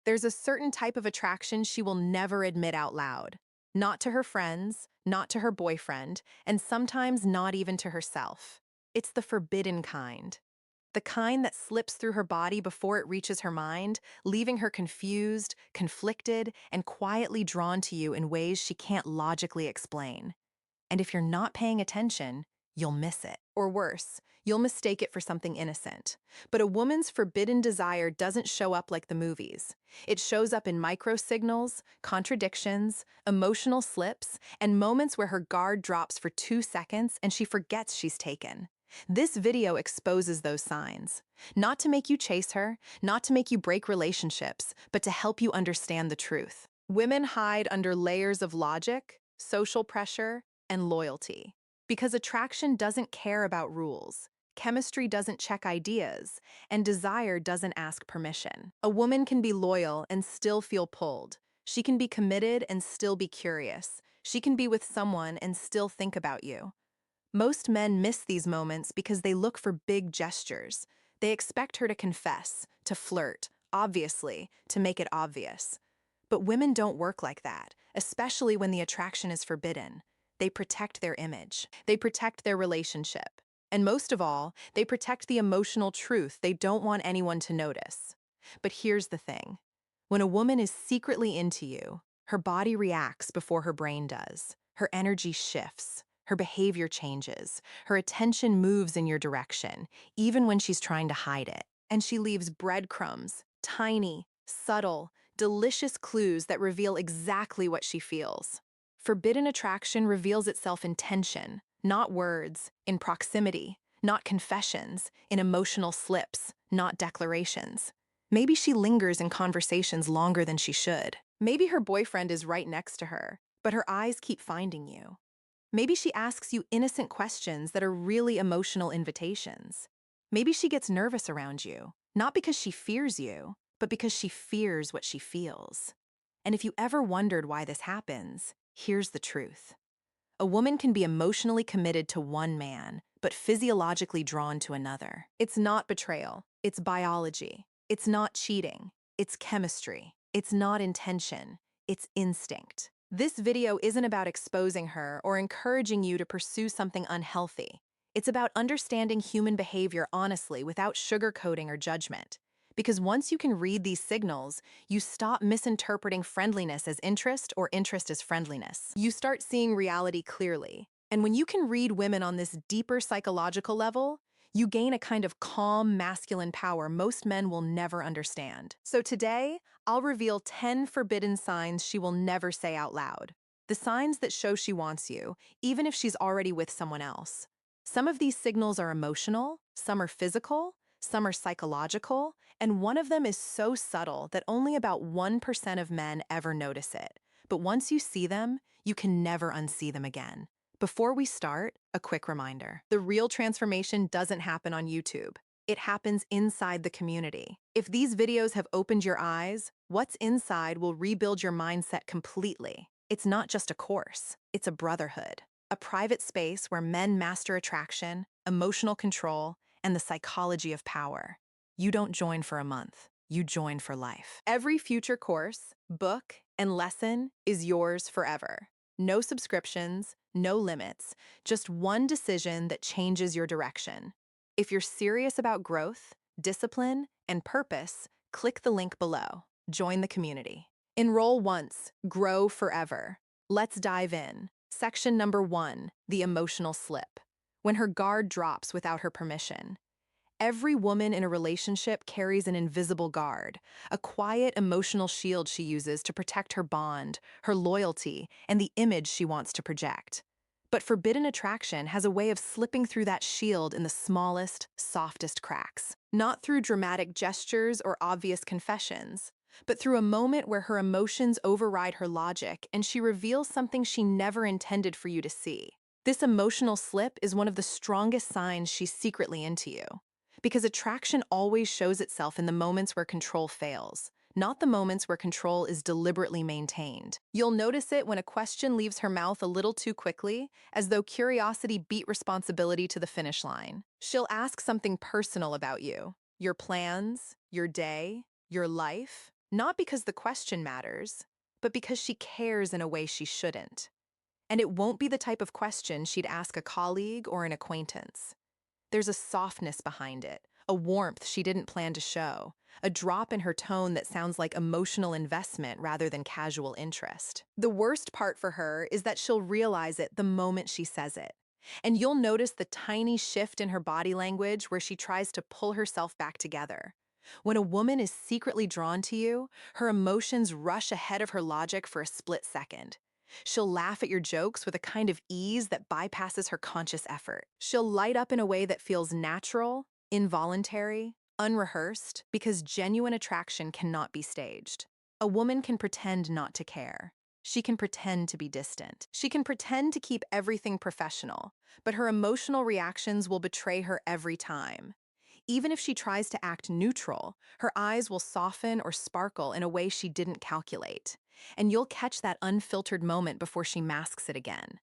There's a certain type of attraction she will never admit out loud. Not to her friends, not to her boyfriend, and sometimes not even to herself. It's the forbidden kind. The kind that slips through her body before it reaches her mind, leaving her confused, conflicted, and quietly drawn to you in ways she can't logically explain. And if you're not paying attention, you'll miss it. Or worse, you'll mistake it for something innocent. But a woman's forbidden desire doesn't show up like the movies. It shows up in micro-signals, contradictions, emotional slips, and moments where her guard drops for 2 seconds and she forgets she's taken. This video exposes those signs. Not to make you chase her, not to make you break relationships, but to help you understand the truth. Women hide under layers of logic, social pressure, and loyalty. Because attraction doesn't care about rules, chemistry doesn't check ideas, and desire doesn't ask permission. A woman can be loyal and still feel pulled. She can be committed and still be curious. She can be with someone and still think about you. Most men miss these moments because they look for big gestures. They expect her to confess, to flirt, obviously, to make it obvious. But women don't work like that, especially when the attraction is forbidden. They protect their image. They protect their relationship. And most of all, they protect the emotional truth they don't want anyone to notice. But here's the thing. When a woman is secretly into you, her body reacts before her brain does. Her energy shifts. Her behavior changes. Her attention moves in your direction, even when she's trying to hide it. And she leaves breadcrumbs, tiny, subtle, delicious clues that reveal exactly what she feels. Forbidden attraction reveals itself in tension, not words, in proximity, not confessions, in emotional slips, not declarations. Maybe she lingers in conversations longer than she should. Maybe her boyfriend is right next to her, but her eyes keep finding you. Maybe she asks you innocent questions that are really emotional invitations. Maybe she gets nervous around you, not because she fears you, but because she fears what she feels. And if you ever wondered why this happens, here's the truth. A woman can be emotionally committed to one man, but physiologically drawn to another. It's not betrayal. It's biology. It's not cheating. It's chemistry. It's not intention. It's instinct. This video isn't about exposing her or encouraging you to pursue something unhealthy. It's about understanding human behavior honestly without sugarcoating or judgment. Because once you can read these signals, you stop misinterpreting friendliness as interest or interest as friendliness. You start seeing reality clearly. And when you can read women on this deeper psychological level, you gain a kind of calm, masculine power most men will never understand. So today, I'll reveal 10 forbidden signs she will never say out loud. The signs that show she wants you, even if she's already with someone else. Some of these signals are emotional, some are physical, some are psychological, and one of them is so subtle that only about 1% of men ever notice it. But once you see them, you can never unsee them again. Before we start, a quick reminder. The real transformation doesn't happen on YouTube. It happens inside the community. If these videos have opened your eyes, what's inside will rebuild your mindset completely. It's not just a course, it's a brotherhood. A private space where men master attraction, emotional control, and the psychology of power. You don't join for a month. You join for life. Every future course, book, and lesson is yours forever. No subscriptions, no limits, just one decision that changes your direction. If you're serious about growth, discipline, and purpose, click the link below. Join the community. Enroll once, grow forever. Let's dive in. Section number 1, the emotional slip. When her guard drops without her permission. Every woman in a relationship carries an invisible guard, a quiet emotional shield she uses to protect her bond, her loyalty, and the image she wants to project. But forbidden attraction has a way of slipping through that shield in the smallest, softest cracks. Not through dramatic gestures or obvious confessions, but through a moment where her emotions override her logic and she reveals something she never intended for you to see. This emotional slip is one of the strongest signs she's secretly into you. Because attraction always shows itself in the moments where control fails, not the moments where control is deliberately maintained. You'll notice it when a question leaves her mouth a little too quickly, as though curiosity beat responsibility to the finish line. She'll ask something personal about you, your plans, your day, your life, not because the question matters, but because she cares in a way she shouldn't. And it won't be the type of question she'd ask a colleague or an acquaintance. There's a softness behind it, a warmth she didn't plan to show, a drop in her tone that sounds like emotional investment rather than casual interest. The worst part for her is that she'll realize it the moment she says it. And you'll notice the tiny shift in her body language where she tries to pull herself back together. When a woman is secretly drawn to you, her emotions rush ahead of her logic for a split second. She'll laugh at your jokes with a kind of ease that bypasses her conscious effort. She'll light up in a way that feels natural, involuntary, unrehearsed, because genuine attraction cannot be staged. A woman can pretend not to care. She can pretend to be distant. She can pretend to keep everything professional, but her emotional reactions will betray her every time. Even if she tries to act neutral, her eyes will soften or sparkle in a way she didn't calculate. And you'll catch that unfiltered moment before she masks it again.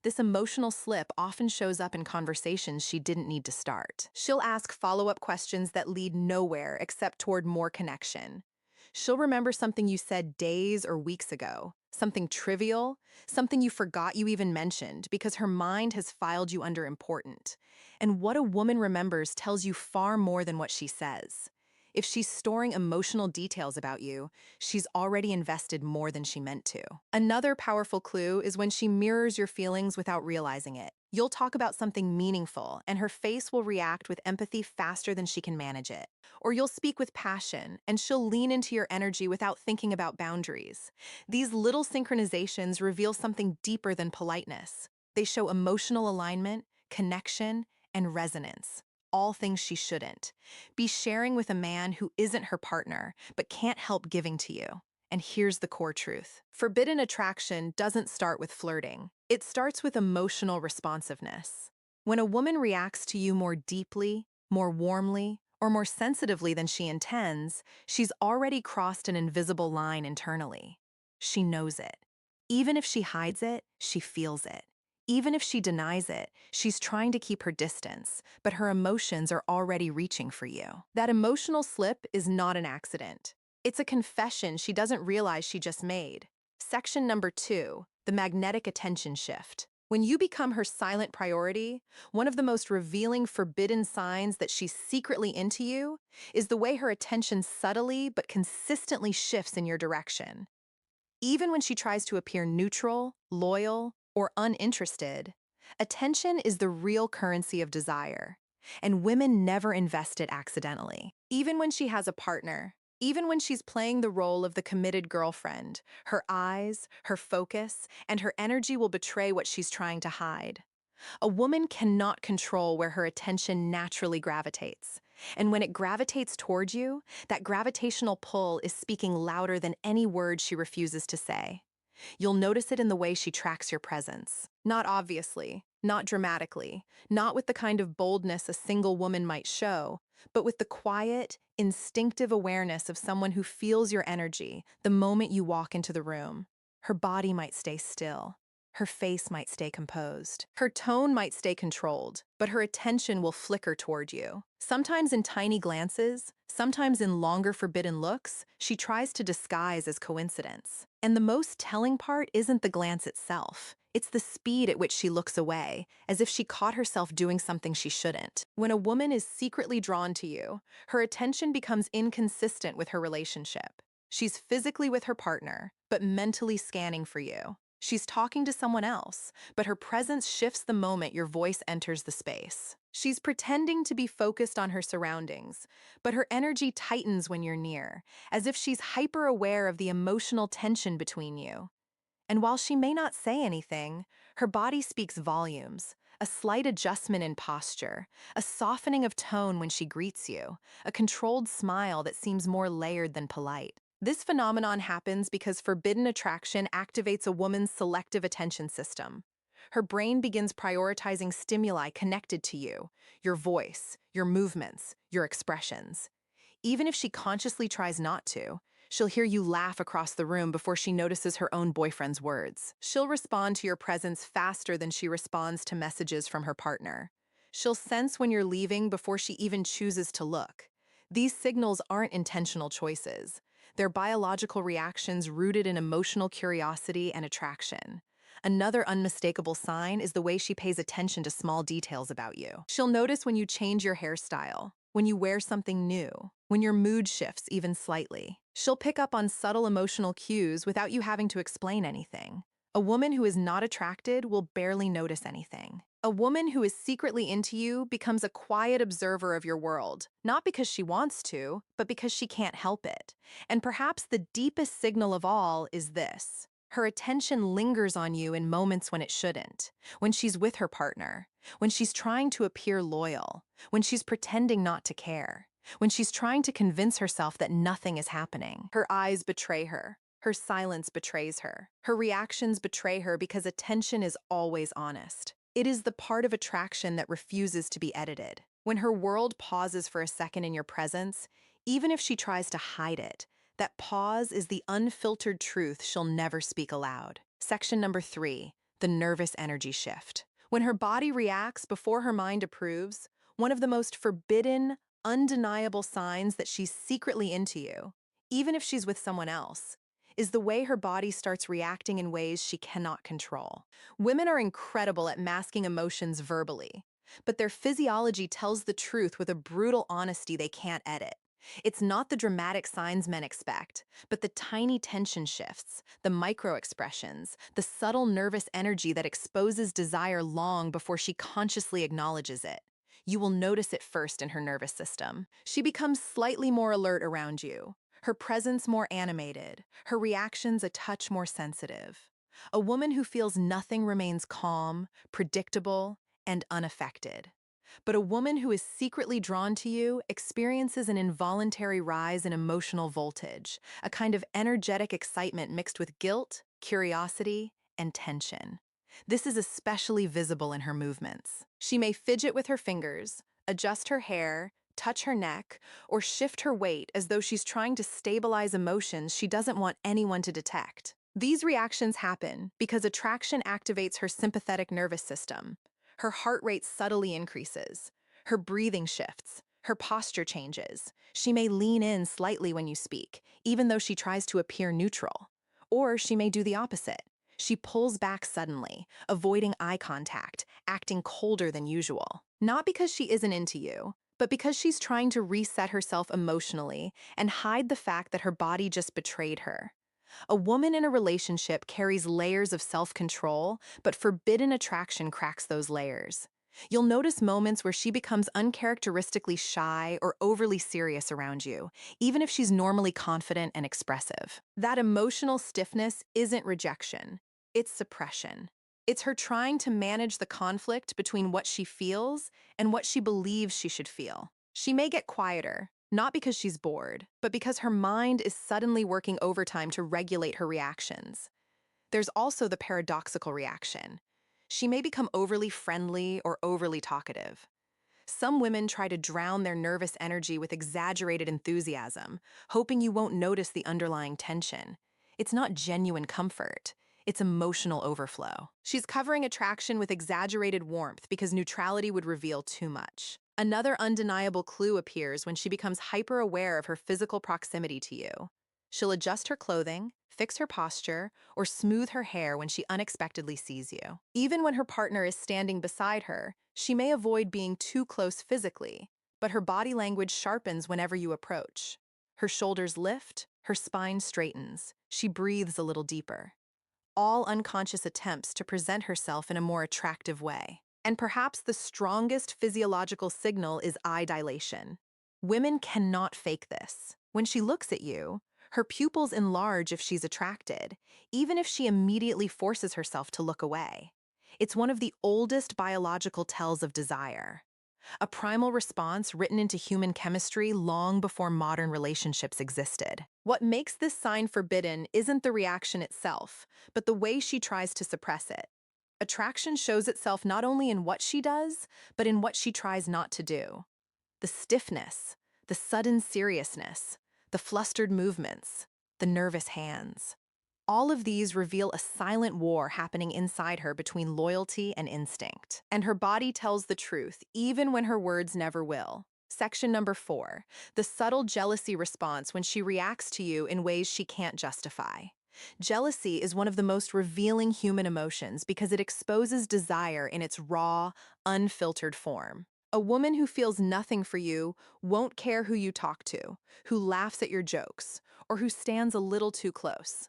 This emotional slip often shows up in conversations she didn't need to start. She'll ask follow-up questions that lead nowhere except toward more connection. She'll remember something you said days or weeks ago, something trivial, something you forgot you even mentioned because her mind has filed you under important. And what a woman remembers tells you far more than what she says. If she's storing emotional details about you, she's already invested more than she meant to. Another powerful clue is when she mirrors your feelings without realizing it. You'll talk about something meaningful, and her face will react with empathy faster than she can manage it. Or you'll speak with passion, and she'll lean into your energy without thinking about boundaries. These little synchronizations reveal something deeper than politeness. They show emotional alignment, connection, and resonance. All things she shouldn't. Be sharing with a man who isn't her partner, but can't help giving to you. And here's the core truth. Forbidden attraction doesn't start with flirting. It starts with emotional responsiveness. When a woman reacts to you more deeply, more warmly, or more sensitively than she intends, she's already crossed an invisible line internally. She knows it. Even if she hides it, she feels it. Even if she denies it, she's trying to keep her distance, but her emotions are already reaching for you. That emotional slip is not an accident. It's a confession she doesn't realize she just made. Section number 2, the magnetic attention shift. When you become her silent priority, one of the most revealing forbidden signs that she's secretly into you is the way her attention subtly but consistently shifts in your direction. Even when she tries to appear neutral, loyal, or uninterested, attention is the real currency of desire, and women never invest it accidentally. Even when she has a partner, even when she's playing the role of the committed girlfriend, her eyes, her focus, and her energy will betray what she's trying to hide. A woman cannot control where her attention naturally gravitates. And when it gravitates toward you, that gravitational pull is speaking louder than any word she refuses to say. You'll notice it in the way she tracks your presence. Not obviously, not dramatically, not with the kind of boldness a single woman might show, but with the quiet, instinctive awareness of someone who feels your energy the moment you walk into the room. Her body might stay still. Her face might stay composed. Her tone might stay controlled, but her attention will flicker toward you. Sometimes in tiny glances, sometimes in longer forbidden looks, she tries to disguise as coincidence. And the most telling part isn't the glance itself. It's the speed at which she looks away, as if she caught herself doing something she shouldn't. When a woman is secretly drawn to you, her attention becomes inconsistent with her relationship. She's physically with her partner, but mentally scanning for you. She's talking to someone else, but her presence shifts the moment your voice enters the space. She's pretending to be focused on her surroundings, but her energy tightens when you're near, as if she's hyper-aware of the emotional tension between you. And while she may not say anything, her body speaks volumes, a slight adjustment in posture, a softening of tone when she greets you, a controlled smile that seems more layered than polite. This phenomenon happens because forbidden attraction activates a woman's selective attention system. Her brain begins prioritizing stimuli connected to you, your voice, your movements, your expressions. Even if she consciously tries not to, she'll hear you laugh across the room before she notices her own boyfriend's words. She'll respond to your presence faster than she responds to messages from her partner. She'll sense when you're leaving before she even chooses to look. These signals aren't intentional choices. They're biological reactions rooted in emotional curiosity and attraction. Another unmistakable sign is the way she pays attention to small details about you. She'll notice when you change your hairstyle, when you wear something new, when your mood shifts even slightly. She'll pick up on subtle emotional cues without you having to explain anything. A woman who is not attracted will barely notice anything. A woman who is secretly into you becomes a quiet observer of your world, not because she wants to, but because she can't help it. And perhaps the deepest signal of all is this. Her attention lingers on you in moments when it shouldn't. When she's with her partner, when she's trying to appear loyal, when she's pretending not to care, when she's trying to convince herself that nothing is happening. Her eyes betray her. Her silence betrays her. Her reactions betray her because attention is always honest. It is the part of attraction that refuses to be edited. When her world pauses for a second in your presence, even if she tries to hide it, that pause is the unfiltered truth she'll never speak aloud. Section number 3, the nervous energy shift. When her body reacts before her mind approves, one of the most forbidden, undeniable signs that she's secretly into you, even if she's with someone else, is the way her body starts reacting in ways she cannot control. Women are incredible at masking emotions verbally, but their physiology tells the truth with a brutal honesty they can't edit. It's not the dramatic signs men expect, but the tiny tension shifts, the micro-expressions, the subtle nervous energy that exposes desire long before she consciously acknowledges it. You will notice it first in her nervous system. She becomes slightly more alert around you, her presence more animated, her reactions a touch more sensitive. A woman who feels nothing remains calm, predictable, and unaffected. But a woman who is secretly drawn to you experiences an involuntary rise in emotional voltage, a kind of energetic excitement mixed with guilt, curiosity, and tension. This is especially visible in her movements. She may fidget with her fingers, adjust her hair, touch her neck, or shift her weight as though she's trying to stabilize emotions she doesn't want anyone to detect. These reactions happen because attraction activates her sympathetic nervous system. Her heart rate subtly increases. Her breathing shifts. Her posture changes. She may lean in slightly when you speak, even though she tries to appear neutral. Or she may do the opposite. She pulls back suddenly, avoiding eye contact, acting colder than usual. Not because she isn't into you, but because she's trying to reset herself emotionally and hide the fact that her body just betrayed her. A woman in a relationship carries layers of self-control, but forbidden attraction cracks those layers. You'll notice moments where she becomes uncharacteristically shy or overly serious around you, even if she's normally confident and expressive. That emotional stiffness isn't rejection, it's suppression. It's her trying to manage the conflict between what she feels and what she believes she should feel. She may get quieter, not because she's bored, but because her mind is suddenly working overtime to regulate her reactions. There's also the paradoxical reaction. She may become overly friendly or overly talkative. Some women try to drown their nervous energy with exaggerated enthusiasm, hoping you won't notice the underlying tension. It's not genuine comfort. It's emotional overflow. She's covering attraction with exaggerated warmth because neutrality would reveal too much. Another undeniable clue appears when she becomes hyper-aware of her physical proximity to you. She'll adjust her clothing, fix her posture, or smooth her hair when she unexpectedly sees you. Even when her partner is standing beside her, she may avoid being too close physically, but her body language sharpens whenever you approach. Her shoulders lift, her spine straightens, she breathes a little deeper. All unconscious attempts to present herself in a more attractive way. And perhaps the strongest physiological signal is eye dilation. Women cannot fake this. When she looks at you, her pupils enlarge if she's attracted, even if she immediately forces herself to look away. It's one of the oldest biological tells of desire. A primal response written into human chemistry long before modern relationships existed. What makes this sign forbidden isn't the reaction itself, but the way she tries to suppress it. Attraction shows itself not only in what she does, but in what she tries not to do. The stiffness, the sudden seriousness, the flustered movements, the nervous hands. All of these reveal a silent war happening inside her between loyalty and instinct. And her body tells the truth, even when her words never will. Section number 4, the subtle jealousy response when she reacts to you in ways she can't justify. Jealousy is one of the most revealing human emotions because it exposes desire in its raw, unfiltered form. A woman who feels nothing for you won't care who you talk to, who laughs at your jokes, or who stands a little too close.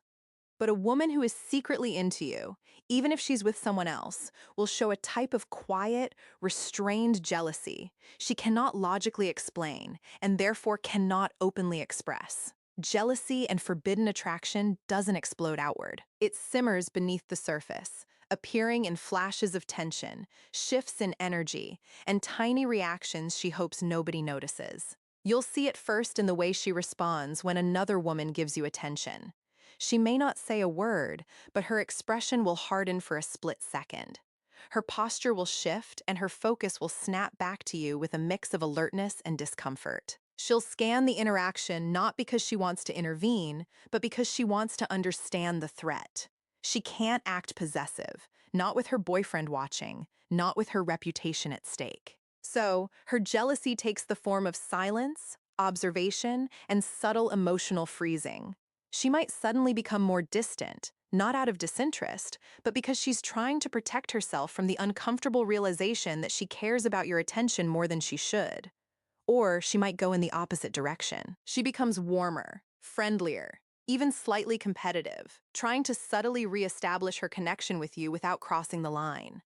But a woman who is secretly into you, even if she's with someone else, will show a type of quiet, restrained jealousy she cannot logically explain and therefore cannot openly express. Jealousy and forbidden attraction doesn't explode outward. It simmers beneath the surface, appearing in flashes of tension, shifts in energy, and tiny reactions she hopes nobody notices. You'll see it first in the way she responds when another woman gives you attention. She may not say a word, but her expression will harden for a split second. Her posture will shift, and her focus will snap back to you with a mix of alertness and discomfort. She'll scan the interaction not because she wants to intervene, but because she wants to understand the threat. She can't act possessive, not with her boyfriend watching, not with her reputation at stake. So, her jealousy takes the form of silence, observation, and subtle emotional freezing. She might suddenly become more distant, not out of disinterest, but because she's trying to protect herself from the uncomfortable realization that she cares about your attention more than she should. Or she might go in the opposite direction. She becomes warmer, friendlier, even slightly competitive, trying to subtly reestablish her connection with you without crossing the line.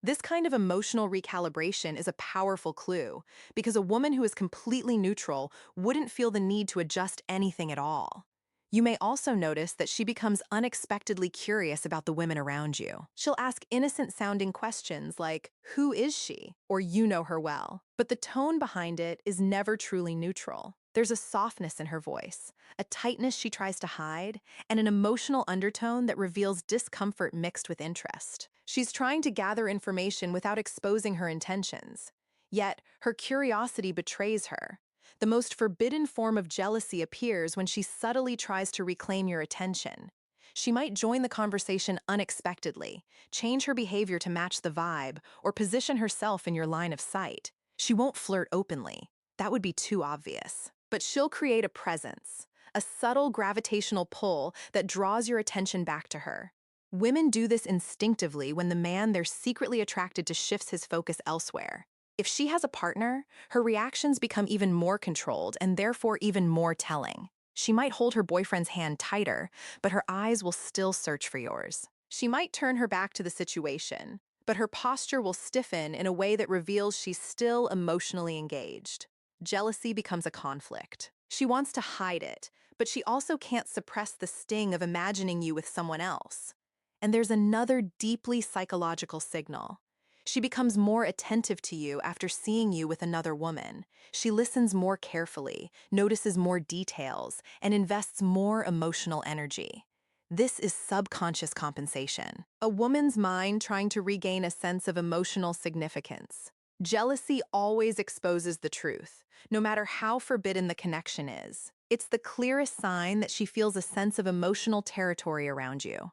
This kind of emotional recalibration is a powerful clue, because a woman who is completely neutral wouldn't feel the need to adjust anything at all. You may also notice that she becomes unexpectedly curious about the women around you. She'll ask innocent-sounding questions like, "Who is she?" or "You know her well." But the tone behind it is never truly neutral. There's a softness in her voice, a tightness she tries to hide, and an emotional undertone that reveals discomfort mixed with interest. She's trying to gather information without exposing her intentions. Yet, her curiosity betrays her. The most forbidden form of jealousy appears when she subtly tries to reclaim your attention. She might join the conversation unexpectedly, change her behavior to match the vibe, or position herself in your line of sight. She won't flirt openly. That would be too obvious. But she'll create a presence, a subtle gravitational pull that draws your attention back to her. Women do this instinctively when the man they're secretly attracted to shifts his focus elsewhere. If she has a partner, her reactions become even more controlled and therefore even more telling. She might hold her boyfriend's hand tighter, but her eyes will still search for yours. She might turn her back to the situation, but her posture will stiffen in a way that reveals she's still emotionally engaged. Jealousy becomes a conflict. She wants to hide it, but she also can't suppress the sting of imagining you with someone else. And there's another deeply psychological signal. She becomes more attentive to you after seeing you with another woman. She listens more carefully, notices more details, and invests more emotional energy. This is subconscious compensation, a woman's mind trying to regain a sense of emotional significance. Jealousy always exposes the truth, no matter how forbidden the connection is. It's the clearest sign that she feels a sense of emotional territory around you,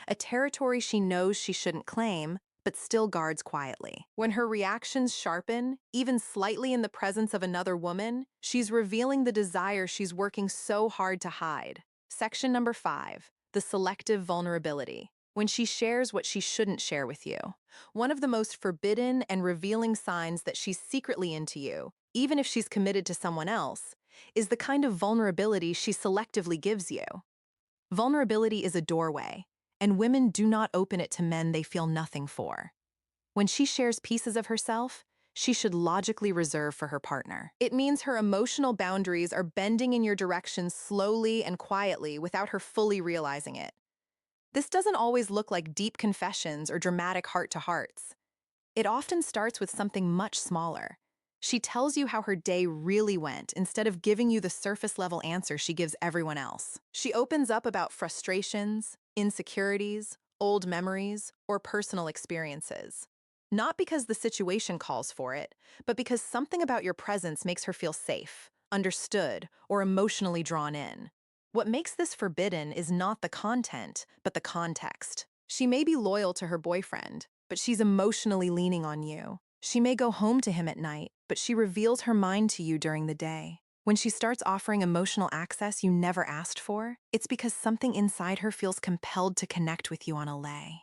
a territory she knows she shouldn't claim, but still guards quietly. When her reactions sharpen, even slightly in the presence of another woman, she's revealing the desire she's working so hard to hide. Section number 5, the selective vulnerability. When she shares what she shouldn't share with you. One of the most forbidden and revealing signs that she's secretly into you, even if she's committed to someone else, is the kind of vulnerability she selectively gives you. Vulnerability is a doorway, and women do not open it to men they feel nothing for. When she shares pieces of herself, she should logically reserve for her partner. It means her emotional boundaries are bending in your direction slowly and quietly without her fully realizing it. This doesn't always look like deep confessions or dramatic heart-to-hearts. It often starts with something much smaller. She tells you how her day really went instead of giving you the surface-level answer she gives everyone else. She opens up about frustrations, insecurities, old memories, or personal experiences. Not because the situation calls for it, but because something about your presence makes her feel safe, understood, or emotionally drawn in. What makes this forbidden is not the content, but the context. She may be loyal to her boyfriend, but she's emotionally leaning on you. She may go home to him at night, but she reveals her mind to you during the day. When she starts offering emotional access you never asked for, it's because something inside her feels compelled to connect with you on a lay.